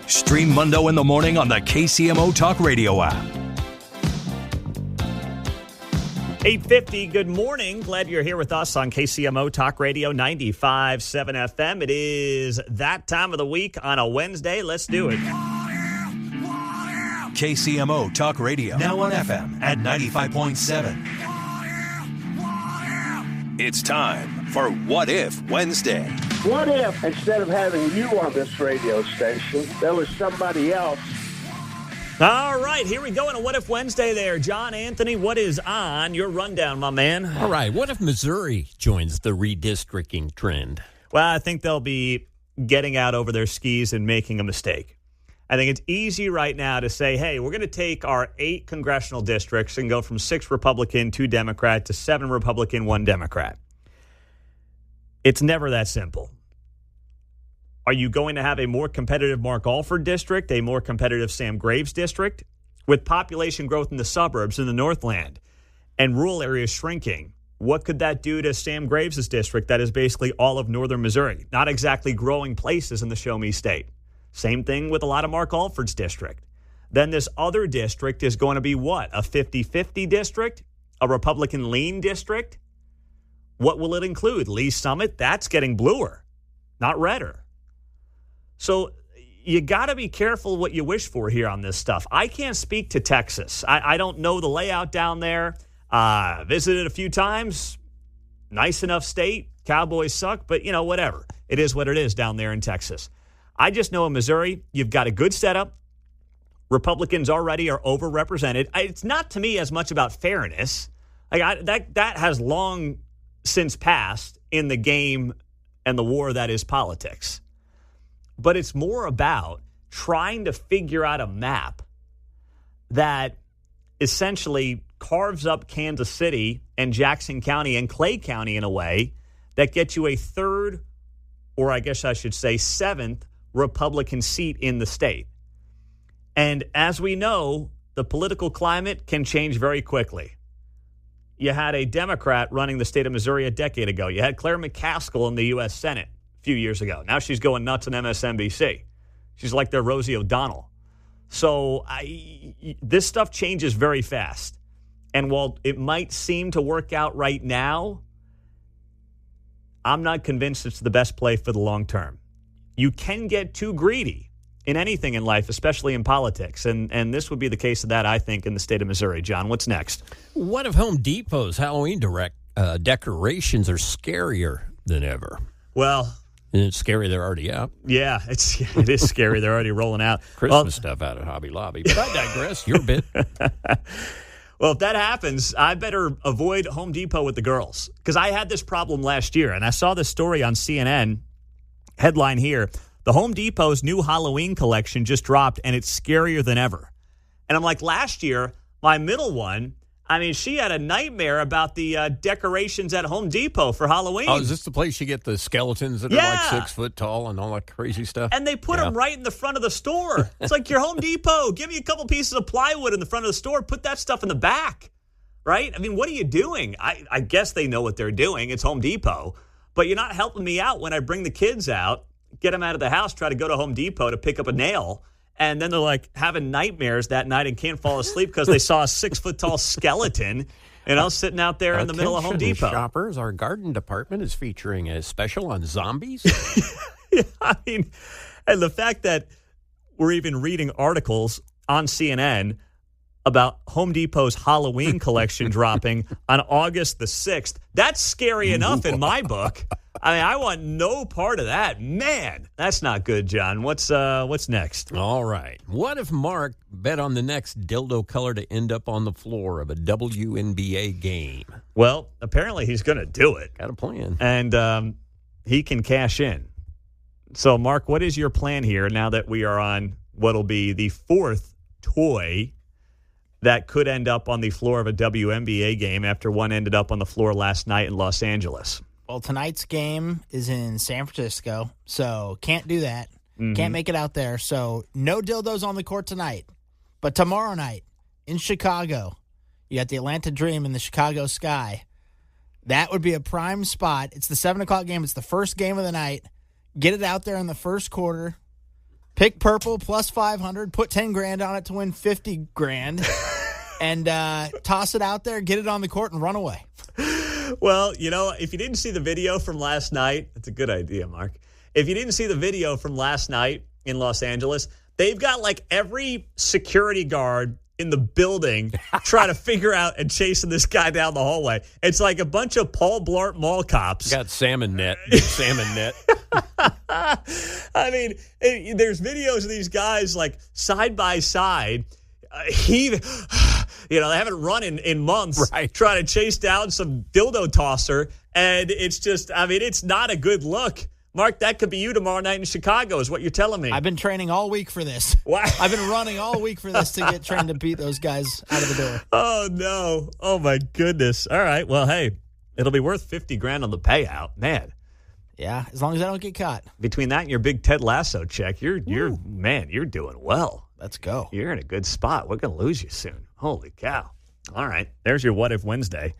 Stream Mundo in the morning on the KCMO Talk Radio app. 8:50, good morning. Glad you're here with us on KCMO Talk Radio 95.7 FM. It is that time of the week on a Wednesday. Let's do it. KCMO Talk Radio, now on FM at 95.7. It's time for What If Wednesday. What if, instead of having you on this radio station, there was somebody else? All right, here we go on a What If Wednesday there. John Anthony, what is on your rundown, my man? All right, what if Missouri joins the redistricting trend? Well, I think they'll be getting out over their skis and making a mistake. I think it's easy right now to say, hey, we're going to take our 8 congressional districts and go from 6 Republican, 2 Democrat to 7 Republican, 1 Democrat. It's never that simple. Are you going to have a more competitive Mark Alford district, a more competitive Sam Graves district? With population growth in the suburbs in the Northland and rural areas shrinking, what could that do to Sam Graves' district that is basically all of northern Missouri? Not exactly growing places in the Show Me State. Same thing with a lot of Mark Alford's district. Then this other district is going to be what? A 50-50 district? A Republican lean district? What will it include? Lee Summit? That's getting bluer, not redder. So you got to be careful what you wish for here on this stuff. I can't speak to Texas. I don't know the layout down there. Visited a few times. Nice enough state. Cowboys suck, but, whatever. It is what it is down there in Texas. I just know in Missouri, you've got a good setup. Republicans already are overrepresented. It's not, to me, as much about fairness. That has long since passed in the game and the war that is politics. But it's more about trying to figure out a map that essentially carves up Kansas City and Jackson County and Clay County in a way that gets you a 3rd, or I guess I should say 7th, Republican seat in the state. And as we know, the political climate can change very quickly. You had a Democrat running the state of Missouri a decade ago. You had Claire McCaskill in the U.S. Senate few years ago. Now she's going nuts on MSNBC. She's like their Rosie O'Donnell. So this stuff changes very fast. And while it might seem to work out right now, I'm not convinced it's the best play for the long term. You can get too greedy in anything in life, especially in politics. And this would be the case of that, I think, in the state of Missouri. John, what's next? What if Home Depot's Halloween decorations are scarier than ever? Well, and it's scary they're already out. Yeah, it is scary. They're already rolling out. Christmas stuff out at Hobby Lobby. But I digress. Your bit. Well, if that happens, I better avoid Home Depot with the girls. Because I had this problem last year, and I saw this story on CNN. Headline here, the Home Depot's new Halloween collection just dropped, and it's scarier than ever. And I'm like, last year, my middle one, she had a nightmare about the decorations at Home Depot for Halloween. Oh, is this the place you get the skeletons that are like 6 foot tall and all that crazy stuff? And they put them right in the front of the store. It's like, your Home Depot, give me a couple pieces of plywood in the front of the store. Put that stuff in the back, right? What are you doing? I guess they know what they're doing. It's Home Depot. But you're not helping me out when I bring the kids out, get them out of the house, try to go to Home Depot to pick up a nail. And then they're like having nightmares that night and can't fall asleep because they saw a 6 foot tall skeleton, sitting out there in the middle of Home Depot. Shoppers, our garden department is featuring a special on zombies. And the fact that we're even reading articles on CNN about Home Depot's Halloween collection dropping on August the 6th, that's scary enough in my book. I want no part of that. Man, that's not good, John. What's next? All right. What if Mark bet on the next dildo color to end up on the floor of a WNBA game? Well, apparently he's going to do it. Got a plan. And he can cash in. So, Mark, what is your plan here now that we are on what'll be the 4th toy that could end up on the floor of a WNBA game after one ended up on the floor last night in Los Angeles? Well, tonight's game is in San Francisco, so can't do that. Mm-hmm. Can't make it out there, so no dildos on the court tonight. But tomorrow night in Chicago, you got the Atlanta Dream in the Chicago Sky. That would be a prime spot. It's the 7 o'clock game. It's the first game of the night. Get it out there in the first quarter. Pick purple plus 500, put 10 grand on it to win 50 grand, and toss it out there, get it on the court, and run away. Well, if you didn't see the video from last night, that's a good idea, Mark. If you didn't see the video from last night in Los Angeles, they've got like every security guard in the building trying to figure out and chasing this guy down the hallway. It's like a bunch of Paul Blart Mall cops. Got salmon net. Big salmon net. I mean, there's videos of these guys like side by side. They haven't run in months, right, trying to chase down some dildo tosser. And it's just, it's not a good look. Mark, that could be you tomorrow night in Chicago is what you're telling me. I've been training all week for this. Wow. I've been running all week for this to get trained to beat those guys out of the door. Oh, no. Oh, my goodness. All right. Well, hey, it'll be worth 50 grand on the payout. Man. Yeah, as long as I don't get caught. Between that and your big Ted Lasso check, you're doing well. Let's go. You're in a good spot. We're going to lose you soon. Holy cow. All right. There's your What If Wednesday.